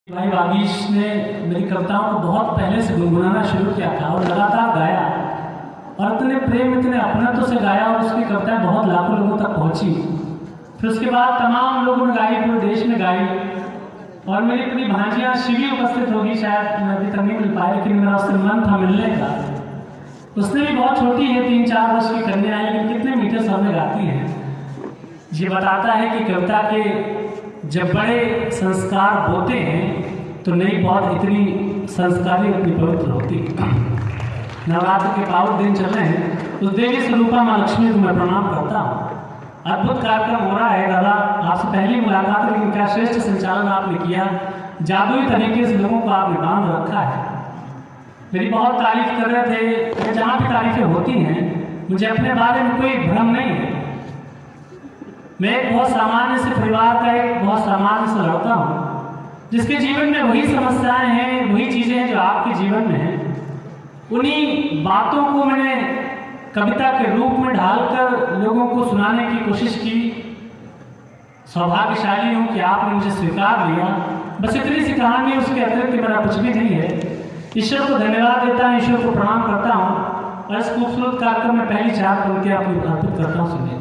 भाई वागीश ने मेरी कविताओं को बहुत पहले से गुनगुनाना शुरू किया था और लगातार गाया और इतने प्रेम इतने अपनत्व से गाया और उसकी कविताएं बहुत लाखों लोगों तक पहुंची। फिर उसके बाद तमाम लोगों ने गाई, पूरे देश में गाई और मेरी अपनी भांजियाँ शिवी उपस्थित होगी, शायद मैं अभी तक नहीं मिल पाया, लेकिन मेरा उससे मन था मिलने का। उसने भी बहुत छोटी है, 3-4 वर्ष की कन्या है, लेकिन कितने मीठे स्वर में गाती है। ये बताता है कि कविता के जब बड़े संस्कार होते हैं तो नई बहुत इतनी संस्कारी इतनी पवित्र होती। नवरात्र के पावन दिन चल रहे हैं, उस देवी स्वरूपा माँ लक्ष्मी को मैं प्रणाम करता हूँ। अद्भुत कार्यक्रम हो रहा है दादा, आपसे पहली मुलाकात है, लेकिन क्या श्रेष्ठ संचालन आपने किया, जादुई तरीके से लोगों को आपने बांध रखा है। मेरी बहुत तारीफ कर रहे थे, जहाँ भी तारीफें होती हैं मुझे अपने बारे में कोई भ्रम नहीं है। मैं एक बहुत सामान्य से परिवार का एक बहुत सामान्य से लड़का हूँ, जिसके जीवन में वही समस्याएं हैं, वही चीज़ें हैं जो आपके जीवन में हैं। उन्हीं बातों को मैंने कविता के रूप में ढालकर लोगों को सुनाने की कोशिश की। सौभाग्यशाली हूँ कि आपने मुझे स्वीकार लिया। बस इतनी सी कहानी, उसके अतिरिक्त मेरा कुछ भी नहीं है। ईश्वर को धन्यवाद देता हूँ, ईश्वर को प्रणाम करता हूँ और इस खूबसूरत कार्यक्रम में पहली 4 पंक्तियाँ आपको अर्पित करता हूँ। सुनिए,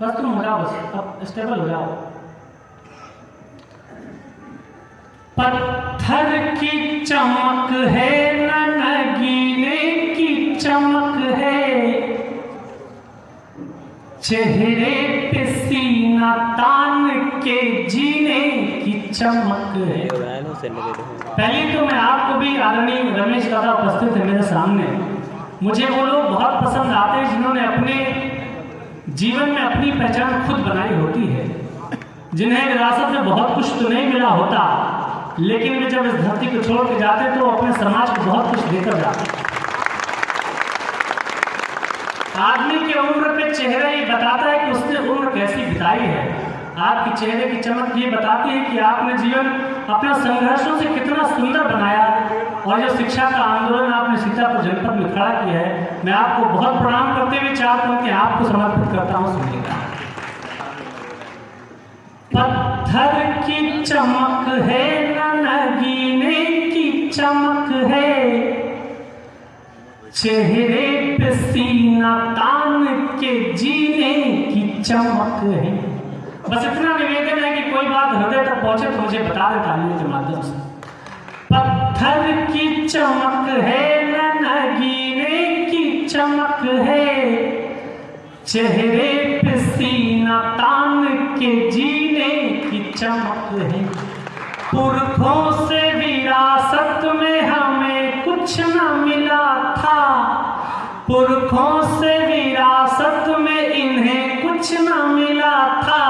बस तुम हो जाओ, बस अब स्टेबल हो जाओ। पत्थर की चमक है न नगीने की चमक है, चेहरे पे सीना तान के जीने की चमक है। पहले तो मैं आपको भी, आदरणीय रमेश दादा उपस्थित है मेरे सामने, मुझे वो लोग बहुत पसंद आते हैं जिन्होंने अपने जीवन में अपनी पहचान खुद बनाई होती है, जिन्हें विरासत में बहुत कुछ तो नहीं मिला होता, लेकिन वे जब इस धरती को छोड़ के जाते तो अपने समाज को बहुत कुछ देकर जाते। आदमी की उम्र पे चेहरा ये बताता है कि उसने उम्र कैसी बिताई है। आपके चेहरे की चमक ये बताती है कि आपने जीवन अपने संघर्षों से कितना सुंदर बनाया और जो शिक्षा का आंदोलन आपने सीतापुर जनपद में खड़ा किया है, मैं आपको बहुत प्रणाम करते हुए 4 पंक्तियां आपको समर्पित करता हूँ। सुनिएगा। पत्थर की चमक है न नगीने की चमक है, चेहरे पे सीना तान के जीने की चमक है। बस इतना निवेदन है कि कोई बात हृदय तक पहुंचे तो मुझे बता दे तालियों के माध्यम से। पत्थर की चमक है न नगीने की चमक है, चेहरे पे सीना तान के जीने की चमक है। पुरखों से विरासत में हमें कुछ न मिला था, पुरखों से विरासत में इन्हें कुछ न मिला था,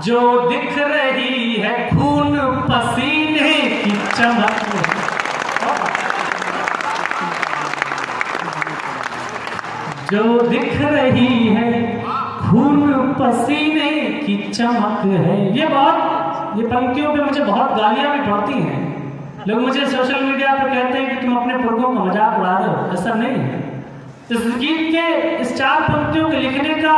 जो दिख रही है खून पसीने की चमक है। जो दिख रही है खून पसीने की चमक है। ये पंक्तियों पे मुझे बहुत गालियां भी पड़ती हैं। लोग मुझे सोशल मीडिया पे कहते हैं कि तुम अपने पुरखों का मजाक उड़ा रहे हो। ऐसा नहीं है। इस गीत के इस 4 पंक्तियों के लिखने का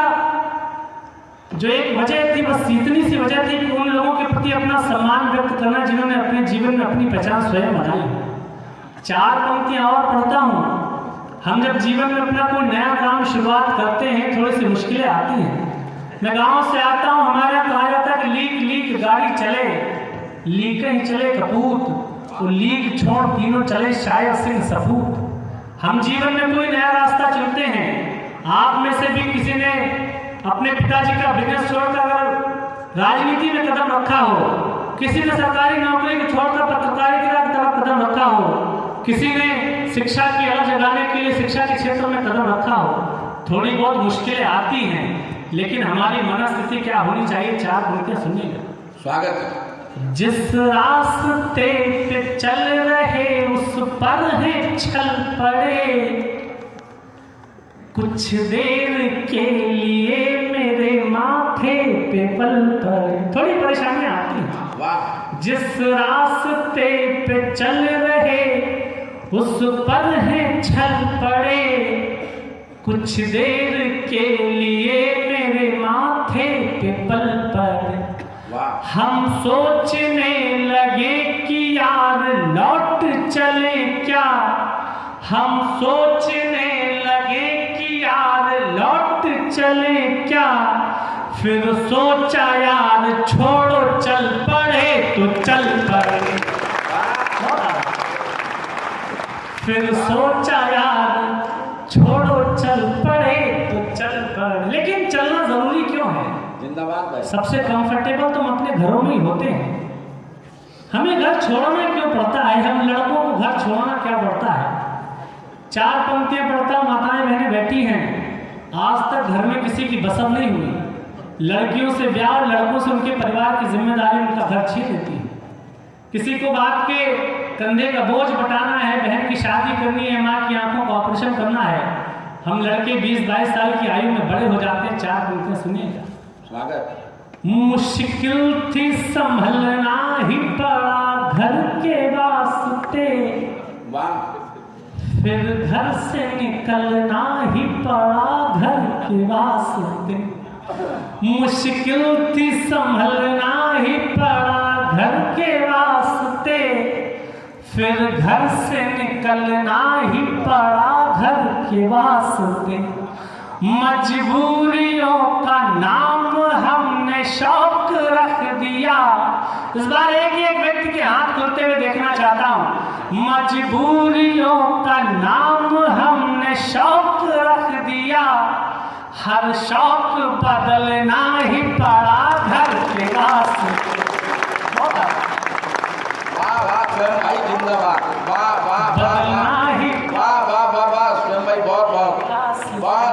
जो एक वजह थी, बस इतनी सी वजह थी कि उन लोगों के प्रति अपना सम्मान व्यक्त करना जिन्होंने अपने जीवन में अपनी पहचान स्वयं बनाई। 4 पंक्तियां और पढ़ता हूँ। हम जब जीवन में अपना कोई नया काम शुरुआत करते हैं, थोड़ी सी मुश्किलें आती हैं। मैं गांव से आता हूँ, हमारे यहाँ कहा जाता है कि लीक लीक गाड़ी चले, लीक ही चले कपूत, तो लीक छोड़ तीनों चले शायर सिंह सपूत। हम जीवन में कोई नया रास्ता चुनते हैं। आप में से भी किसी ने अपने पिताजी का बिजनेस छोड़कर अगर राजनीति में कदम रखा हो, किसी ने सरकारी नौकरी को छोड़कर पत्रकारिता की तरफ कदम रखा हो, किसी ने शिक्षा की अलग जगाने के लिए शिक्षा के क्षेत्र में कदम रखा हो। थोड़ी बहुत मुश्किलें आती हैं, लेकिन हमारी मनस्थिति क्या होनी चाहिए? 4 पंक्तियां सुनिएगा। स्वागत। जिस रास्ते पे चल रहे उस पर है छल पड़े, कुछ देर के लिए मेरे माथे पे पल पड़े। थोड़ी परेशानियां आती हैं। जिस रास्ते पे चल रहे उस पर है छल पड़े, कुछ देर के लिए मेरे माथे पे पल पड़े। हम सोचने लगे कि यार लौट चले क्या, हम सोचने लगे कि यार लौट चले क्या, फिर सोचा यार छोड़ो चल पड़े तो चल पड़े, फिर सोचा यार छोड़ो चल पड़े तो चल पड़े। लेकिन चलना जरूरी क्यों है? जिंदाबाद भाई। सबसे कंफर्टेबल तो हम अपने घरों में ही होते हैं। हमें घर छोड़ना क्यों पड़ता है? हम लड़कों को घर छोड़ना क्या पड़ता है? 4 पंक्तियां पढ़ता माताएं बहनें बैठी हैं, आज तक घर में किसी की बसब नहीं हुई। लड़कियों से ब्याह और लड़कों से उनके परिवार की जिम्मेदारी उनका घर छीन लेती है। किसी को बाप के कंधे का बोझ बटाना है, बहन की शादी करनी है, माँ की आंखों का ऑपरेशन करना है। हम लड़के 20-22 साल की आयु में बड़े हो जाते हैं। 4 पंक्तियां सुनिएगा। स्वागत। मुश्किल थी संभलना ही पड़ा घर के वास्ते, फिर घर से निकलना ही पड़ा घर के वास्ते। मुश्किल थी संभलना ही पड़ा घर के वास्ते, फिर घर से निकलना ही पड़ा घर के वास्ते। मजबूरियों का नाम हमने शौक रख दिया। इस बार एक व्यक्ति के हाथ खुलते हुए देखना चाहता हूं। मजबूरियों का नाम हमने शौक रख दिया, हर शौक बदलना ही पड़ा घर के वास्ते। वाह वाह स्वयं भाई जिंदाबाद। वाह वाह बदलना ही वाह वाह वाह वाह स्वयं भाई बहुत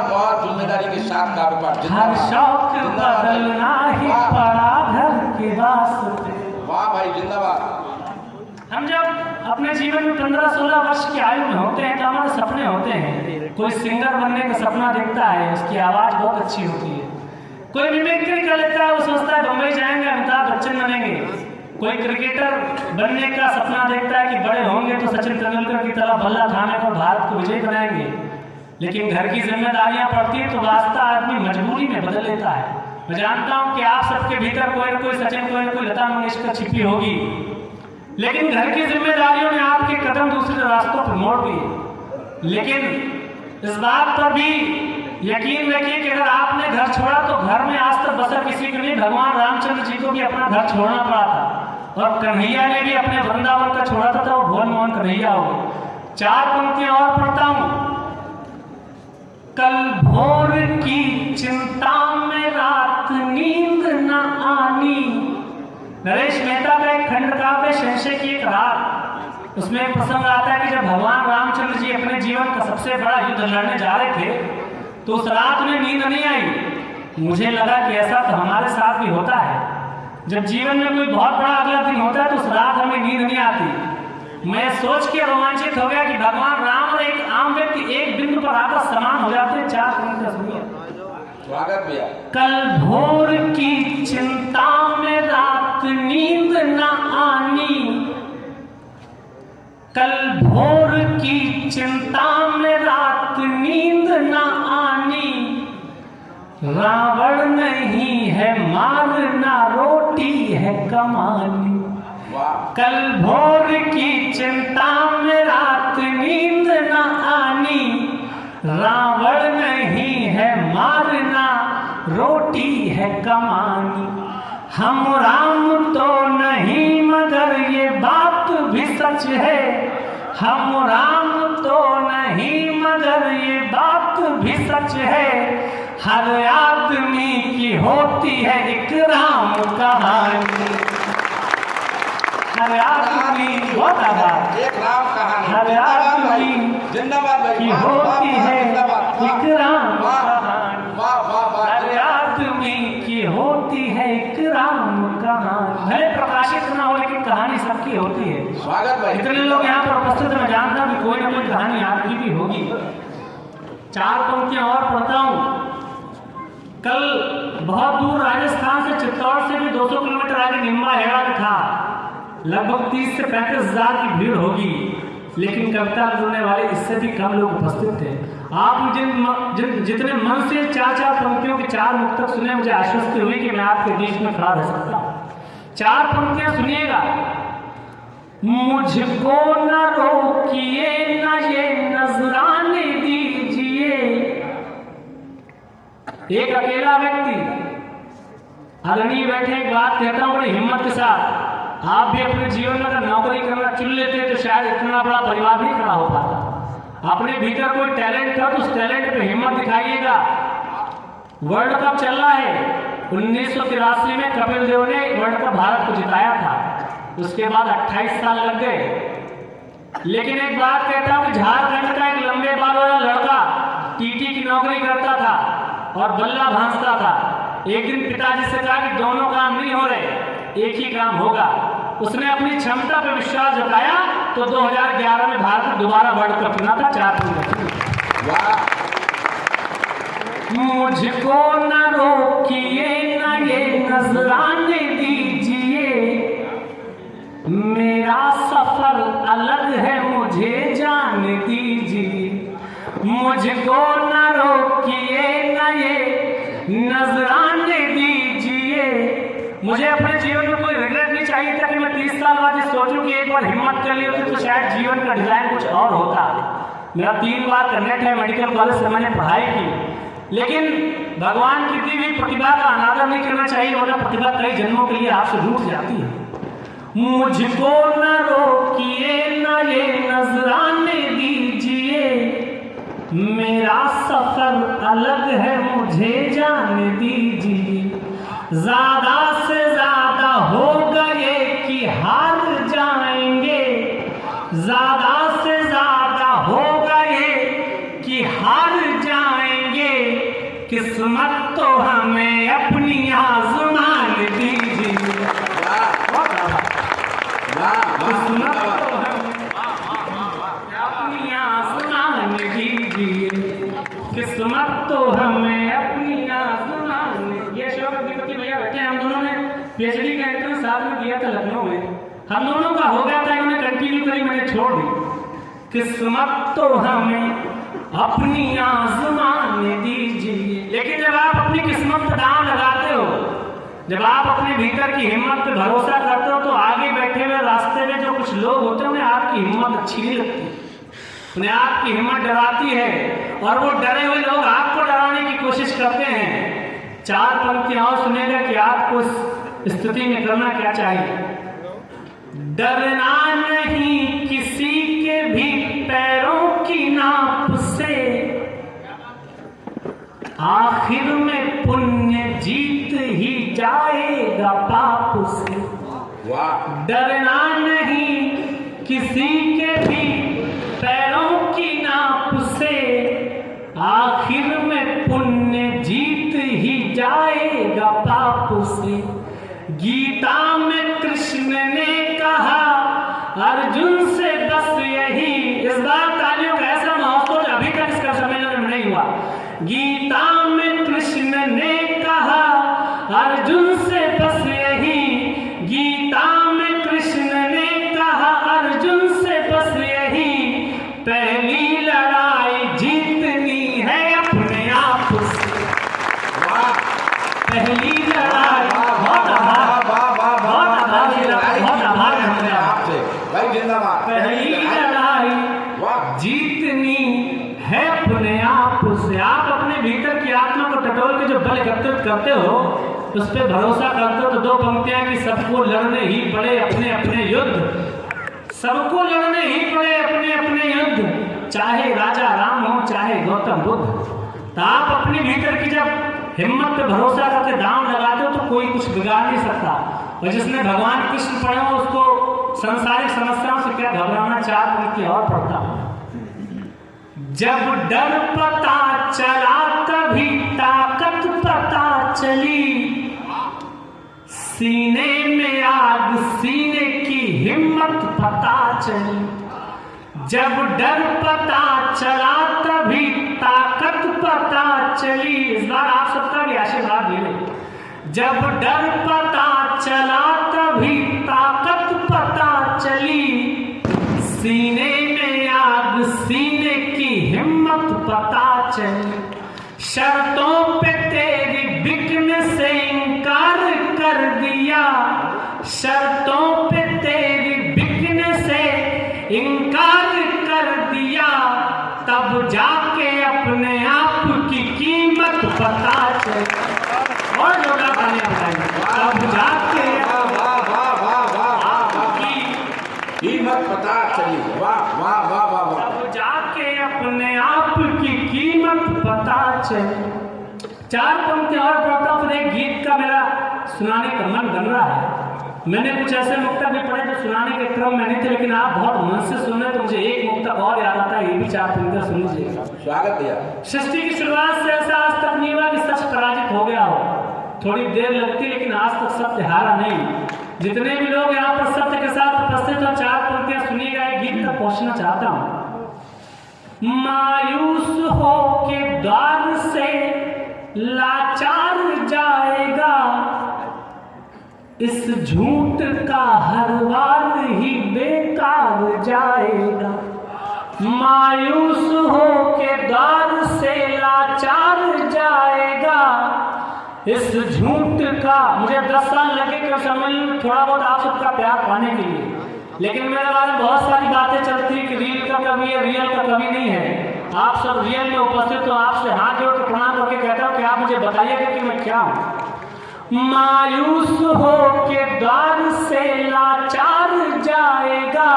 बहुत जिम्मेदारी के साथ कार्य पर हर शौक बदलना ही पड़ा घर के वास्ते। वाह भाई जिंदाबाद। हम जब अपने जीवन में 15-16 वर्ष की आयु में होते हैं तो हमारे सपने होते हैं। कोई सिंगर बनने का सपना देखता है, उसकी आवाज़ बहुत अच्छी होती है। कोई मिमिक्री कर लेता है, वो सोचता है बम्बई जाएंगे अमिताभ बच्चन बनेंगे। कोई क्रिकेटर बनने का सपना देखता है कि बड़े होंगे तो सचिन तेंदुलकर की तरह बल्ला थामे पर भारत को विजयी बनाएंगे। लेकिन घर की जिम्मेदारियां पड़ती है तो वास्ता आदमी मजबूरी में बदल लेता है। मैं जानता हूं कि आप सबके भीतर कोई न कोई सचिन, कोई न कोई लता मंगेशकर छिपी होगी, लेकिन घर की जिम्मेदारियों ने आपके कदम दूसरे रास्तों पर मोड़ दिए। लेकिन इस बात पर भी यकीन रखिए कि अगर आपने घर छोड़ा तो घर में आज तक बसा किसी को नहीं। भगवान रामचंद्र जी को भी अपना घर छोड़ना पड़ा था, और कन्हैया ने भी अपने वृंदावन का छोड़ा था, वो भुवन मोहन कन्हैया हो गए। 4 पंक्तियां और पढ़ता हूं। कल भोर की चिंता में रात नींद न आनी। नरेश मेहता का एक खंड काव्य संशय की एक रात, उसमें एक प्रसंग आता है कि जब भगवान रामचंद्र जी अपने जीवन का सबसे बड़ा युद्ध लड़ने जा रहे थे तो उस रात में नींद नहीं आई। मुझे लगा कि ऐसा तो हमारे साथ भी होता है। जब जीवन में कोई बहुत बड़ा अगला दिन होता है तो उस रात हमें नींद नहीं आती। मैं सोच के रोमांचित हो गया कि भगवान राम और एक आम व्यक्ति एक बिंदु पर आकर समान हो जाते हैं। 4 पंक्तियां सुनिए। स्वागत भैया। कल भोर की चिंता में रात नींद न आनी, कल भोर की चिंता में रात नींद न आनी। रावण नहीं है मारना, रोटी है कमानी। कल भोर की चिंता में रात नींद न आनी। रावण नहीं है मारना, रोटी है कमानी। हम राम तो नहीं मगर ये बात भी सच है। हम राम तो नहीं मगर ये बात भी सच है। हर आदमी की होती है एक राम कहानी। हर आदमी बहुत आभार। एक राम कहानी। हर आदमी जिंदाबाद भाई की होती है एक राम कहानी। वाह वाह वाह। हर आदमी की होती है एक राम कहानी। भले प्रकाशित ना हो लेकिन कहानी सबकी होती है। स्वागत भाई। इतने लोग यहाँ पर उपस्थित हैं, मैं जानता हूँ कि कोई ना कोई कहानी आपकी भी होगी। 4 पंक्तियां और पढ़ता हूँ। कल बहुत दूर राजस्थान से चित्तौड़ से भी 200 किलोमीटर आगे निम्बा हेड़ा था। लगभग 30 से 35 हजार की भीड़ होगी, लेकिन कविता सुनने वाले इससे भी कम लोग उपस्थित थे। आप जितने मन से 4-4 पंक्तियों के 4 मुक्तक सुने, मुझे आश्वस्त हुई कि मैं आपके बीच में खड़ा रह सकता हूँ। 4 पंक्तियां सुनिएगा। मुझको न रोकिए न ये नजराने दीजिए। एक अकेला व्यक्ति अग्रणी बैठे एक बात कहता हूं बड़ी हिम्मत के साथ, आप भी अपने जीवन में अगर नौकरी करना चुन लेते तो शायद इतना बड़ा परिवार नहीं खड़ा हो पाता। अपने भीतर कोई टैलेंट था तो उस टैलेंट पे हिम्मत दिखाइएगा। वर्ल्ड कप चल रहा है, 1983 में कपिल देव ने वर्ल्ड कप भारत को जिताया था। उसके बाद 28 साल लग गए। लेकिन एक बात कहता हूं कि झारखंड का एक लंबे बाल वाला लड़का टीटी की नौकरी करता था और बल्ला भांजता था। एक दिन पिताजी से कहा कि दोनों काम नहीं हो रहे, एक ही काम होगा। उसने अपनी क्षमता पर विश्वास जताया तो 2011 में भारत ने दोबारा वर्ल्ड कप चुना था 4। मुझको न रोकिए न ये नजराने दीजिए, मेरा सफर अलग है मुझे जाने दीजिए। मुझको न रोकिए न ये नजराने दीजिए। मुझे अपने जीवन में कोई रिग्रेट नहीं चाहिए था कि मैं 30 साल बाद ये सोचूं कि एक बार हिम्मत कर ली होती तो शायद जीवन का डिजाइन कुछ और होता। मेरा 3 बार कनेक्ट है, मेडिकल कॉलेज से मैंने पढ़ाई की, लेकिन भगवान की दी हुई प्रतिभा का अनादर नहीं करना चाहिए, वरना प्रतिभा कई जन्मों के लिए आपसे रूठ जाती है। मुझको न रोकिए न ये नजराने दीजिए, मेरा सफर अलग है मुझे जाने दीजिए। ज्यादा से ज्यादा हो गए कि हार जाएंगे, ज्यादा से ज्यादा हो गए कि हार जाएंगे। किस्मत तो हमें अपनी आजमान दीजिए। किस्मत तो हमें अपनी आजमान दीजिए। किस्मत तो हमें अपनी आजमान। ये शौक विपत्ति भैया बैठे, हम दोनों ने पीएचडी का एंट्रेंस साथ में किया था लखनऊ में। हम दोनों का हो गया था, इन्होंने कंटिन्यू करी, मैंने छोड़ दी। किस्मत तो हमें अपनी आजमान दीजिए। लेकिन जब आप अपनी किस्मत पर दांव लगाते हो, जब आप अपने भीतर की हिम्मत पे भरोसा करते हो, तो आगे बैठे हुए रास्ते में जो कुछ लोग होते हैं उन्हें आपकी हिम्मत अच्छी नहीं लगती, उन्हें आपकी हिम्मत डराती है और वो डरे हुए लोग आपको डराने की कोशिश करते हैं। 4 पंक्तियां और सुनेगा कि आपको इस स्थिति में करना क्या चाहिए। डरना नहीं किसी के भी पैरों की नाप से, आखिर में पुण्य जीत ही जाएगा पाप से। डरना नहीं किसी के भी पैरों की नाप से, आखिर में पुण्य जीत ही जाएगा पाप से। गीता में कृष्ण ने कहा अर्जुन से बस यही। इस बार तालियों का ऐसा महोत्सव अभी तक इसका सम्मेलन में नहीं हुआ। गीता में कृष्ण ने कहा अर्जुन से बस यही। गीता में कृष्ण ने कहा अर्जुन से बस यही। पहली लड़ाई जीतनी है अपने आप से। पहली लड़ाई पहली लड़ाई जीतनी है अपने आप से। आप अपने भीतर की आत्मा को टटोल के जो बल एकत्रित करते हो, उस पर भरोसा करते हो, तो 2 पंक्तियां कि सबको लड़ने ही पड़े अपने अपने युद्ध। सबको लड़ने ही पड़े अपने अपने युद्ध, चाहे राजा राम हो चाहे गौतम बुद्ध। तो आप अपने भीतर की जब हिम्मत पे भरोसा करके दांव लगाते हो तो कोई कुछ बिगाड़ नहीं सकता। और जिसने भगवान कृष्ण पढ़े हो उसको संसारिक समस्याओं से क्या घबराना। 4 पंक्ति और पढ़ता हूं। जब डर पता चला तभी ताकत पता चली, सीने में आग सीने की हिम्मत पता चली। जब डर पता चला तभी ताकत पता चली। इस बार आप सबका भी आशीर्वाद ले लें। जब डर पता चला तभी ताकत पता चली, सीने में आग सीने की हिम्मत पता चली। शर्तों पे तेरी बिकने से इनकार कर दिया, शर्तों पे तेरी बिकने से इनकार कर दिया, तब जाके अपने आप की कीमत पता चली। और जोड़ा ताली बजाइए। तब जाके आपकी कीमत पता चली। वाह वाह वाह वाह वाह। तब जाके अपने आप की कीमत पता चली। 4 पंक्ति और पढ़ता हूँ, फिर एक गीत का मेरा सुनाने का मन बन रहा है। मैंने कुछ ऐसे मुक्तक भी पढ़े जो सुनाने के क्रम में नहीं थे, लेकिन आप बहुत मन से सुन रहे तो मुझे एक मुक्तक और याद आता है, ये भी 4 पंक्ति सुन लीजिएगा। स्वागत भैया। सृष्टि की शुरुआत से ऐसा आज तक नहीं हुआ कि सच पराजित हो गया हो। थोड़ी देर लगती, लेकिन आज तक सत्य हारा नहीं। जितने भी लोग यहाँ पर सत्य के साथ उपस्थित हो, 4 पंक्तियां सुनिएगा, एक गीत तक पहुंचना चाहता हूं। मायूस हो के द्वार से लाचार जाएगा, इस झूठ का हर वार ही बेकार जाएगा। मायूस हो के द्वार से लाचार जाएगा, इस झूठ का। मुझे 10 साल लगे कि समझ थोड़ा बहुत आप सबका प्यार पाने के लिए, लेकिन मेरे बारे में बहुत सारी बातें चलती है कि रील का कवि है, रियल का कवि नहीं है। आप सब रियल में उपस्थित हो, आपसे हाथ जोड़ के प्रणाम करके कहता हूँ कि आप मुझे बताइएगा कि मैं क्या हूँ। मायूस हो के द्वार से लाचार जाएगा,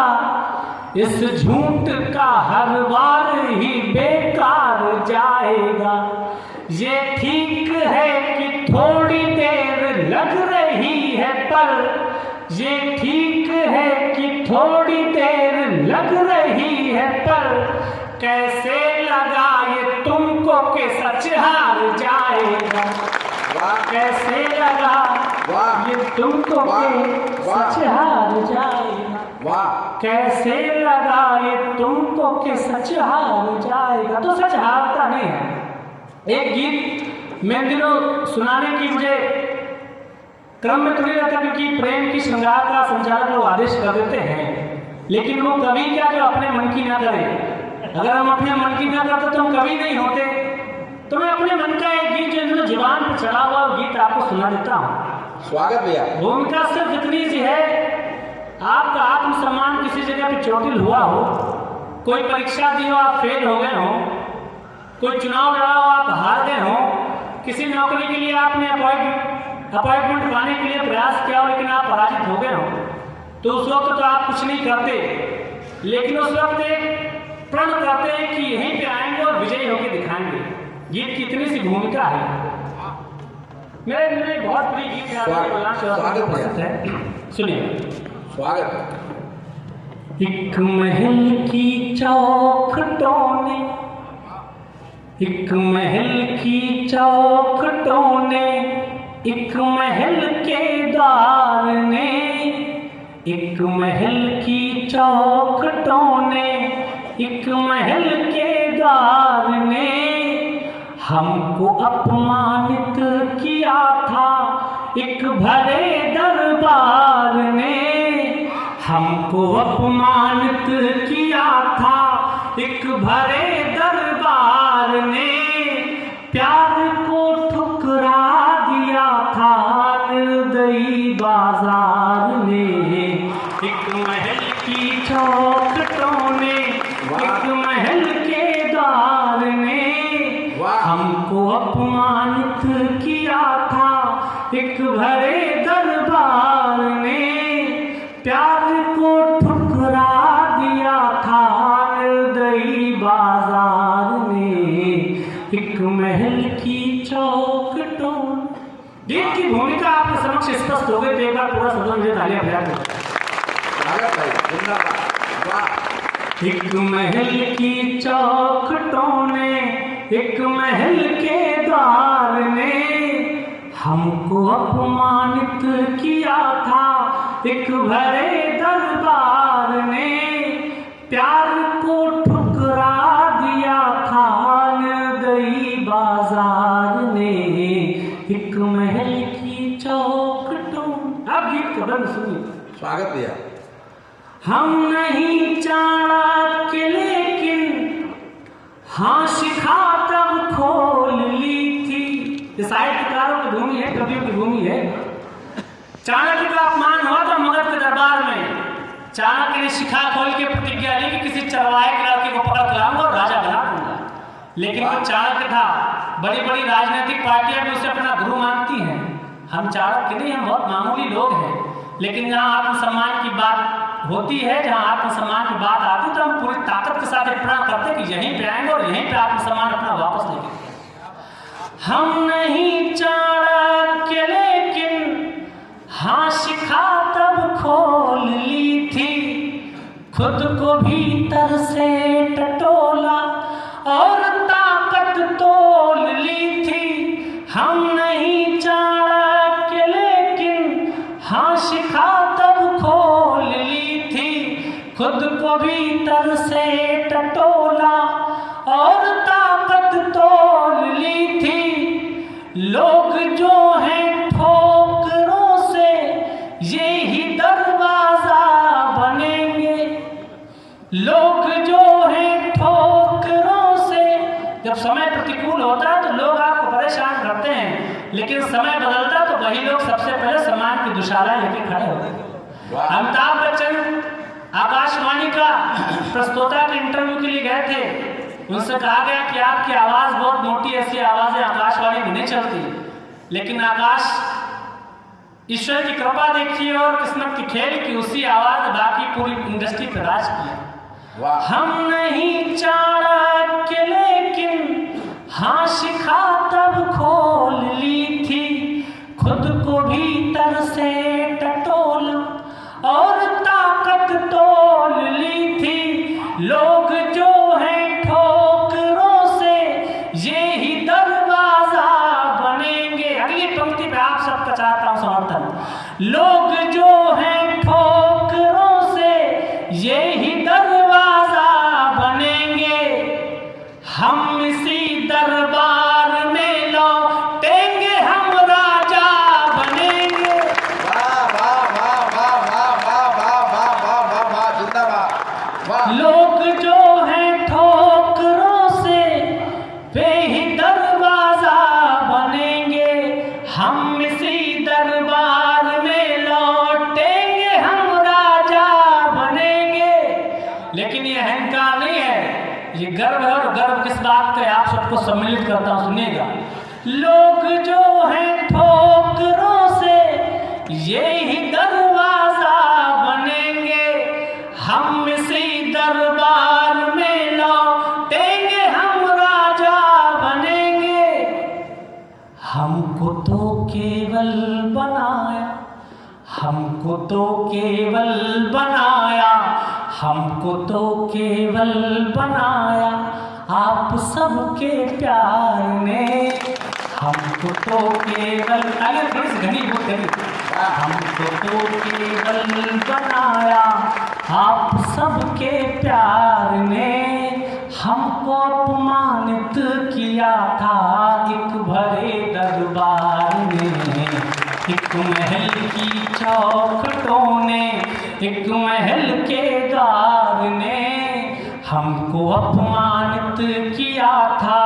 इस झूठ का हर वार ही बेकार जाएगा। ये ठीक है कि थोड़ी देर लग रही है, पर ये ठीक है कि थोड़ी देर लग रही है, पर कैसे लगा ये तुमको कि सच हार जाएगा। कैसे लगा ये तुमको कि सच हार जाएगा। कैसे लगा ये तुमको कि सच हार जाएगा। तो सच हारता नहीं है। एक गीत मैं दिनों सुनाने की मुझे क्रम में तो नहीं रहता, क्योंकि प्रेम की श्रृंगार का संचालक लोग आदेश कर देते हैं, लेकिन वो कवि क्या जो अपने मन की ना करे। अगर हम अपने मन की ना करते तो हम कवि नहीं होते। तो मैं अपने मन का एक गीत जो जुबान पर चढ़ा हुआ गीत आपको सुना देता हूँ। स्वागत भैया। भूमिका सिर्फ इतनी सी है, आपका आत्मसम्मान किसी जगह पे चोटिल हुआ हो, कोई परीक्षा दी हो आप फेल हो गए हो, कोई चुनाव लड़ा हो आप हार गए हो, किसी नौकरी के लिए आपने अपॉइंटमेंट पाने के लिए प्रयास किया हो लेकिन आप पराजित हो गए हो, तो उस वक्त तो आप कुछ नहीं करते, लेकिन उस वक्त एक प्रण करते हैं कि यहीं पे आएंगे और विजयी होकर दिखाएंगे। गीत की इतनी सी भूमिका है। मेरे बहुत प्रिय गीत है, सुनिए। स्वागत। एक महल की चौखटों ने, एक महल की चौखटों ने, एक महल के द्वार ने, एक महल की चौखटों ने, एक महल के द्वार ने हमको अपमानित किया था, एक भरे दरबार ने हमको अपमानित किया था, एक भरे दरबार ने प्यार को ठुकरा दिया था निर्दयी बाजार ने। एक महल की चौखटों ने, एक महल के द्वार ने हमको अपमानित किया था, एक भरे दरबार ने प्यार को ठुकरा दिया था निर्दयी बाजार ने। एक महल की चौखटों। गीत की भूमिका आपके समक्ष स्पष्ट हो गई, तो एक बार पूरा सदन मुझे तालियां बजा दो। एक महल की चौखटों ने, एक महल के द्वार ने हमको अपमानित किया था, एक भरे दरबार ने प्यार को ठुकरा दिया था निर्दयी बाजार ने। एक महल की चौखटों। अब गीत का बंद सुनिए। स्वागत भैया। हम नहीं चाणक्य लेकिन हाँ शिखा तब खोल ली थी। ये साहित्यकारों की भूमि है, कवियों की भूमि है। चाणक्य का अपमान हुआ चाणक्य ने शिखा खोल के प्रतिज्ञा ली कि किसी चरवाहे के लड़के को पकड़ के लाऊंगा और राजा बना दूंगा। लेकिन वो चाणक्य था, बड़ी बड़ी राजनीतिक पार्टियां भी उसे अपना गुरु मानती हैं। हम चाणक्य नहीं, हम बहुत मामूली लोग हैं। लेकिन जहाँ आत्मसम्मान की बात होती है, जहाँ आत्मसम्मान की बात आती है, तो हम पूरी ताकत के साथ प्रण करते हैं कि यहीं पे आएंगे और यहीं पे आत्मसम्मान अपना वापस लेंगे। हम नहीं चाणक्य लेकिन हाँ शिखा तब खोल ली थी, खुद को भीतर से टटोला और ताकत तोल ली थी। हम नहीं चाणक्य लेकिन हाँ शिखा तब खोल ली थी, खुद को भीतर से टटोला और ताकत तोल ली थी। लोग जो हैं ठोकरों से ये ही दरवाजा बनेंगे, लोग जो हैं ठोकरों से। जब समय प्रतिकूल होता है तो लोग आपको परेशान करते हैं, लेकिन समय बदलता तो वही लोग सबसे पहले सम्मान की दुशाला लेके खड़े होते हैं। अमिताभ बच्चन आकाशवाणी का प्रस्तोता के इंटरव्यू के लिए गए थे। उनसे कहा गया कि आपकी आवाज बहुत मोटी, ऐसी आवाजें आकाशवाणी में नहीं चलती। लेकिन आकाश ईश्वर की कृपा देखिए और किस्मत की खेल की उसी आवाज ने बाकी पूरी इंडस्ट्री पर राज किया। हम नहीं चाणक्य लेकिन हाँ शिखा तब खोल ली थी, खुद को भीतर से टटोला और ताकत तोल ली थी। लोग जो हैं ठोकरों से ये ही दरवाजा बनेंगे। अगली पंक्ति पे आप सबका चाहता हूं समर्थन। लोग जो हैं ठोकरों से ये ही दरवाजा बनेंगे, हम इसी दरबार में लौटेंगे, हम राजा बनेंगे। लोग जो हैं ठोकरों से वे ही दरवाजा बनेंगे, हम इसी दरबार में लौटेंगे, हम राजा बनेंगे। लेकिन ये अहंकार नहीं है, ये गर्व है। और गर्व किस बात का है आप सबको सम्मिलित करता हूं, सुनिएगा। लोग जो हैं ठोकरों से ये ही दरवाजा बनेंगे, हम इसी दरबार में लौटेंगे, हम राजा बनेंगे। हमको तो केवल बनाया, हमको तो केवल बनाया, हमको तो केवल बनाया आप सबके प्यार ने। हमको तो केवल घनीभूत हमको तो केवल बनाया आप सबके प्यार ने। हमको अपमानित किया था एक भरे दरबार ने, एक महल की चौखटों ने, एक महल के द्वार ने। हमको अपमानित किया था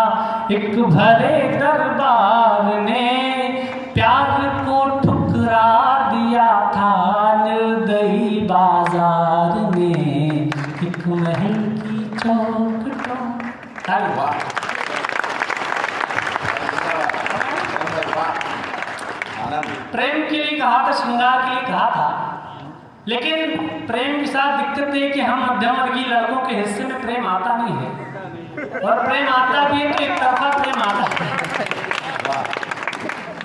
एक भरे दरबार ने, प्यार को ठुकरा दिया था निर्दयी बाजार ने, एक महल की चौखटों। प्रेम के लिए कहा था, श्रृंगार के लिए कहा था, लेकिन प्रेम के साथ दिक्कत है कि हम मध्यम वर्गीय लड़कों के हिस्से में प्रेम आता नहीं है, और प्रेम आता भी है तो एक तरफा प्रेम आता है।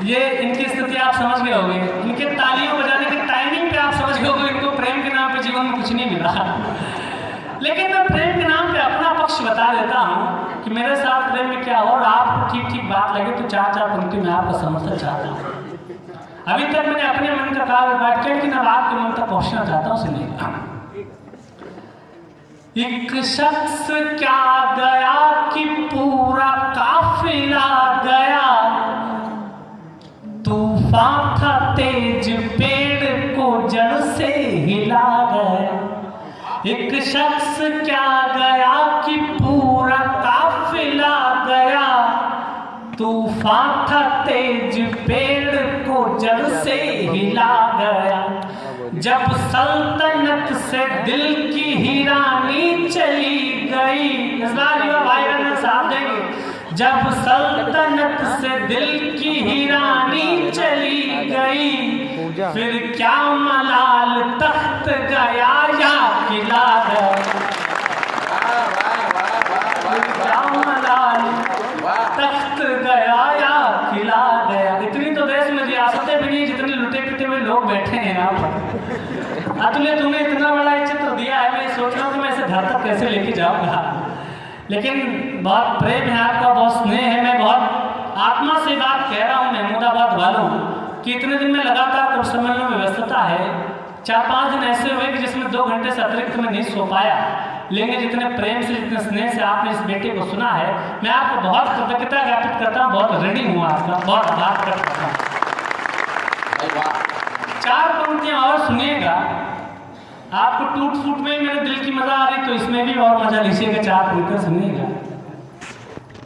ये इनकी स्थिति आप समझ गए होंगे, इनके तालियों बजाने के टाइमिंग पे आप समझ गए होंगे इनको प्रेम के नाम पे जीवन में कुछ नहीं मिला। लेकिन मैं प्रेम के नाम पे अपना पक्ष बता देता हूँ कि मेरे साथ प्रेम में क्या हो, और आपको ठीक ठीक बात लगे तो चार चार पंक्ति में आपका समर्थन चाहता हूँ। अभी तक मैंने अपने मन का कहा बैठ के, लेकिन अब आपके मन तक पहुंचना चाहता हूँ। सुनिए। एक शख्स क्या गया कि पूरा काफिला गया, तूफान था तेज पेड़ को जड़ से हिला गया। एक शख्स क्या गया कि पूरा काफिला गया, तूफान था तेज पेड़ को जड़ से हिला गया। जब सल्तनत से दिल की ही रानी चली गई, इस बार युवा भाई बहन साथ देंगे। जब सल्तनत से दिल की ही रानी चली गई, फिर क्या मलाल तख्त गया या किला गया, क्या मलाल तख्त गया या किला गया। इतनी तो देश में रियासतें भी नहीं जितने लुटे पिटे हुए लोग बैठे हैं यहाँ पर। अतुल्य तुम्हें इतना बड़ा चित्र दिया है, मैं सोच रहा हूँ कि मैं इसे घर तक कैसे लेके जाऊँगा। लेकिन बहुत प्रेम है आपका, बहुत स्नेह है। मैं बहुत आत्मा से बात कह रहा हूँ महमूदाबाद वालों कि इतने दिन में लगातार कुछ सम्मेलन में व्यस्तता है। 4-5 दिन ऐसे हुए कि जिसमें 2 घंटे से अतिरिक्त मैं नहीं सो पाया। लेकिन जितने प्रेम से जितने स्नेह से आपने इस बेटे को सुना है, मैं आपको बहुत कृतज्ञता ज्ञापित करता हूँ, बहुत ऋणी हूँ आपका, बहुत आभार करता हूँ। 4 पंक्तियाँ और सुनिएगा, आपको टूट फूट में मेरे दिल की मजा आ रही तो इसमें भी और मजा लीजिएगा। 4 पंक्तियाँ सुनिएगा।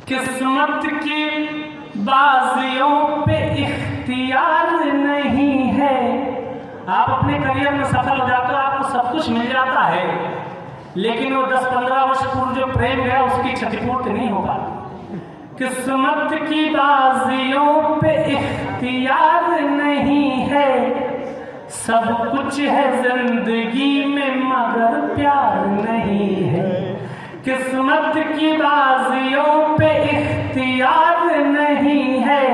किस्मत की बाजियों पे इख्तियार नहीं है, आप अपने करियर में सफल हो जाते हो, आपको सब कुछ मिल जाता है, लेकिन वो 10-15 वर्ष पूर्व जो प्रेम गया उसकी क्षतिपूर्ति नहीं हो पाती। किस्मत की बाजियों पे इख्तियार नहीं है, सब कुछ है जिंदगी में मगर प्यार नहीं है। किस्मत की बाजियों पे इख्तियार नहीं है,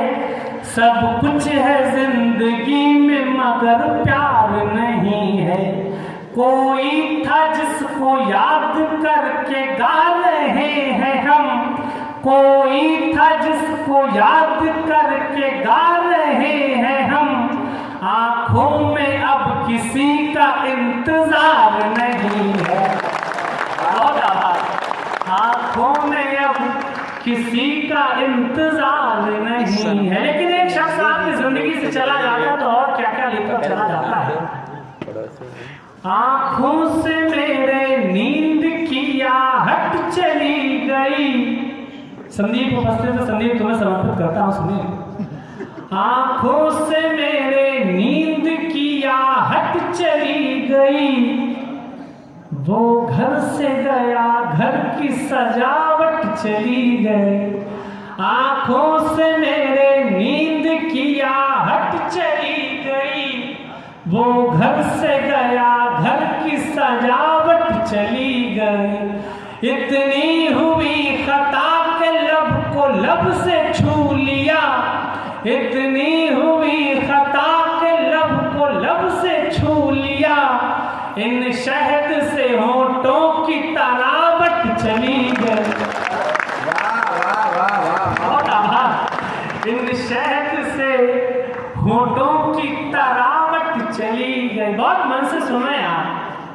सब कुछ है जिंदगी में मगर प्यार नहीं है। कोई था जिसको याद करके गा रहे हैं हम, कोई था जिसको याद करके गा रहे हैं हम, आंखों में अब किसी का इंतजार नहीं है। बहुत आभार। आंखों में अब किसी का इंतजार नहीं है। लेकिन एक शख्स आपकी जिंदगी से चला जाता है तो और क्या क्या लेकर चला जाता है। आंखों से मेरे नींद की आहट चली गई। संदीप उपस्थित है, संदीप तुम्हें समर्पित करता हूं, सुनिए। आंखों से मेरे नींद की आहट चली गई, वो घर से गया घर की सजावट चली गई। आंखों से मेरे नींद की आहट चली गई, वो घर से गया घर की सजावट चली गई। इतनी हुई खता के लब को लब से छू लिया, इतनी हुई खता के लब को लब से छू लिया, इन शहद से होठों की तरावट चली गई। बहुत आभार। इन शहद से होठों की तरावट चली गई। बहुत मन से सुना यार,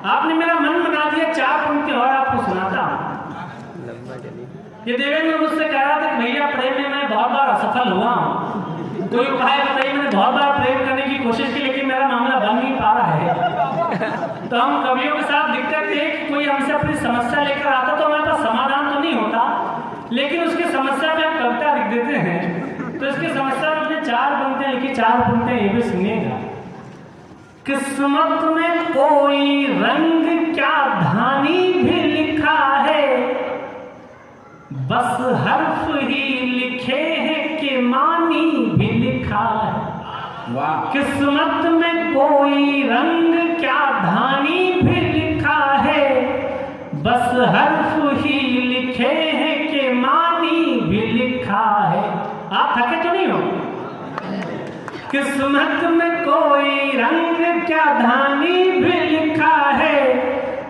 आपने मेरा मन बना दिया। 4 पंक्ति और आपको सुनाता हूँ। ये देवेंद्र मुझसे कह रहा था कि भैया प्रेम में मैं बहुत बार असफल हुआ हूँ, कोई उपाय बताइए। मैंने बहुत बार प्रेम करने की कोशिश की लेकिन मेरा मामला बन नहीं पा रहा है। तो हम कवियों के साथ दिक्कत है कि कोई हमसे अपनी समस्या लेकर आता तो हमारे पास समाधान तो नहीं होता, लेकिन उसकी समस्या पे हम कविता लिख देते हैं। तो इसकी समस्या में हमने 4 पंक्तियां लिखी। 4 पंक्तियां ये भी सुनिएगा। किस्मत में कोई रंग क्या धानी भी लिखा है, बस हर्फ ही लिखे हैं कि मानी भी लिखा है। वाह। किस्मत में कोई रंग क्या धानी भी लिखा है, बस हर्फ ही लिखे हैं कि मानी भी लिखा है। आप थके तो नहीं हो? किस्मत में कोई रंग क्या धानी भी लिखा है,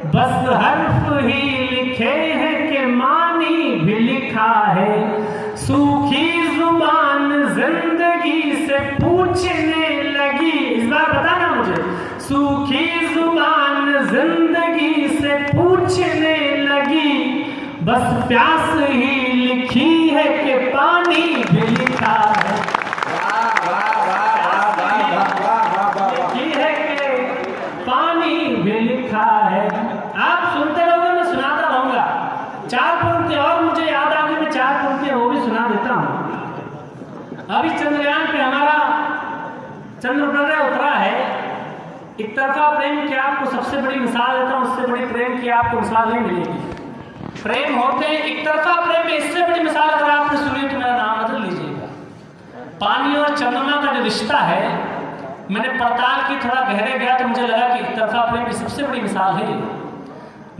बस हर्फ ही लिखे हैं कि मानी भी लिखा है। सूखी जुबान जिंदगी से पूछने लगी, इस बार बताना मुझे। सूखी जुबान जिंदगी से पूछने लगी, बस प्यास ही लिखी है कि पानी भी लिखा है। पानी भी लिखा है। आप सुनते रहोगे, मैं सुनाता रहूंगा। 4 पंक्ति और मुझे याद आ गई, मैं 4 पंक्तियां वो भी सुना देता हूं। अभी चंद्रयान पे हमारा चंद्र उपग्रह उतरा है। एक तरफा प्रेम की आपको सबसे बड़ी मिसाल देता हूँ, उससे बड़ी प्रेम की आपको मिसाल नहीं मिलेगी। प्रेम होते हैं एक तरफा प्रेम में, इससे बड़ी मिसाल अगर आपने सुनी तो मेरा नाम बदल लीजिएगा। पानी और चंद्रमा का जो रिश्ता है, मैंने पड़ताल की, थोड़ा गहरे गया तो मुझे लगा कि एक तरफा प्रेम की सबसे बड़ी मिसाल है।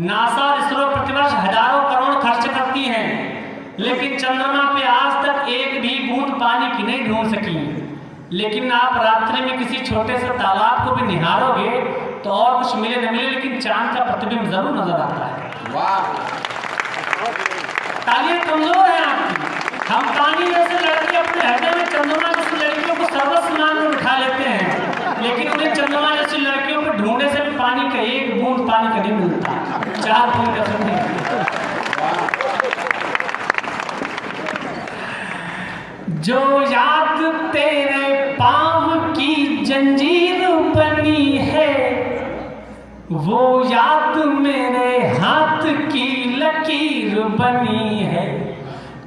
नासा और इसरो प्रतिवर्ष हजारों करोड़ खर्च करती हैं, लेकिन चंद्रमा पे आज तक एक भी बूंद पानी की नहीं ढूंढ सकी। लेकिन आप रात्रि में किसी छोटे से तालाब को भी निहारोगे तो और कुछ मिले न मिले, लेकिन चांद का प्रतिबिंब जरूर नजर आता है। वाह, तालियां कमजोर है आपकी। हम पानी जैसे लड़के अपने हृदय में चंद्रमा जैसी लड़कियों को सर्वस्व मान में बिठा लेते हैं, लेकिन उन्हें चंद्रमा जैसी लड़कियों को ढूंढने से भी पानी का एक बूंद पानी का नहीं मिलता, 4 बूंद का सब नहीं। जो याद तेरे पाँव की जंजीर बनी है, वो याद मेरे हाथ की लकीर बनी है।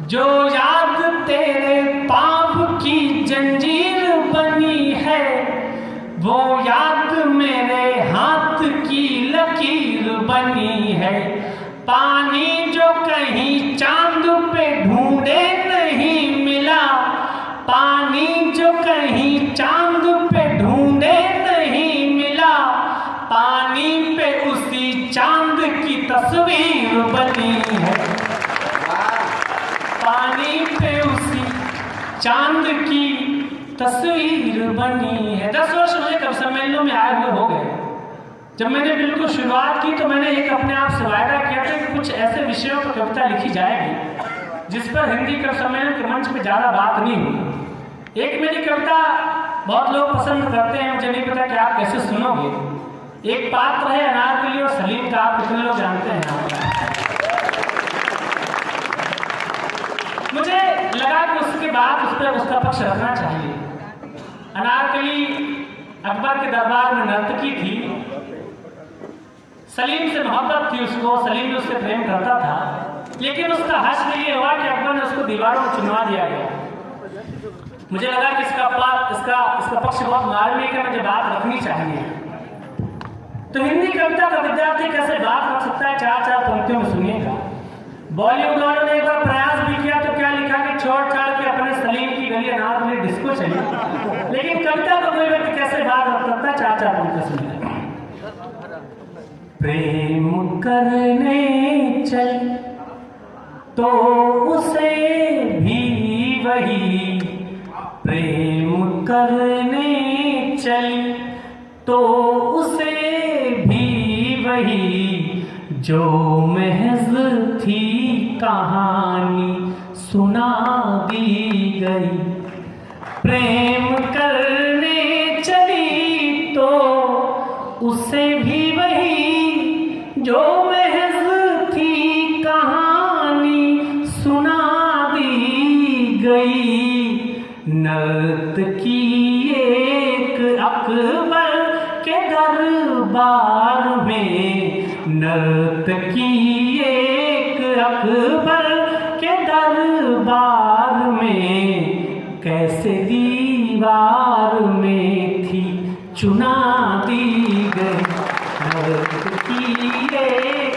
जो याद तेरे पाँव की जंजीर बनी है, वो याद मेरे हाथ की लकीर बनी है। पानी जो कहीं चांद पे ढूंढे नहीं मिला, पानी जो कहीं चांद पे ढूंढे नहीं मिला, पानी पे उसी चांद की तस्वीर बनी है। पानी पे उसी चांद की तस्वीर बनी है। 10 वर्ष मुझे कवि सम्मेलनों में आए हुए हो गए। जब मैंने बिल्कुल शुरुआत की तो मैंने एक अपने आप से वायदा किया था कि कुछ ऐसे विषयों पर कविता लिखी जाएगी जिस पर हिंदी कवि सम्मेलन के मंच पे ज़्यादा बात नहीं हुई। एक मेरी कविता बहुत लोग पसंद करते हैं, मुझे नहीं पता कि आप कैसे सुनोगे। एक पात्र है अनारकली और सलीम का, आप कितने लोग जानते हैं? मुझे लगा कि उसके बाद उस पर उसका पक्ष रखना चाहिए। अनारकली अकबर के दरबार में नर्तकी थी, सलीम से मोहब्बत थी उसको, सलीम भी उससे प्रेम करता था, लेकिन उसका हश्र ये हुआ कि अकबर ने उसको दीवारों में चुनवा दिया गया। मुझे लगा कि इसका पक्ष बहुत मार्मिक है, मुझे बात रखनी चाहिए। तो हिंदी कविता का विद्यार्थी कैसे बात रख सकता है? 4-4 पंक्तियों में सुनिएगा। बॉलीवुड वालों ने एक बार प्रयास भी किया तो क्या लिखा कि छोड़ छाड़ के अपने सलीम की गली अनार में डिस्को चली, लेकिन कविता को कोई व्यक्ति कैसे बात रख सकता है? 4-4 पंक्ति सुनिएगा। प्रेम करने चल तो उसे भी वही, प्रेम करने चल तो उसे भी वही, जो महज थी कहानी सुना दी गई। प्रेम करने चली तो उसे भी वही, जो महज थी कहानी सुना दी गई। नर्तकी एक अकबर के दरबार में, नर्तकी एक अकबर के दरबार में, कैसे दीवार में थी चुना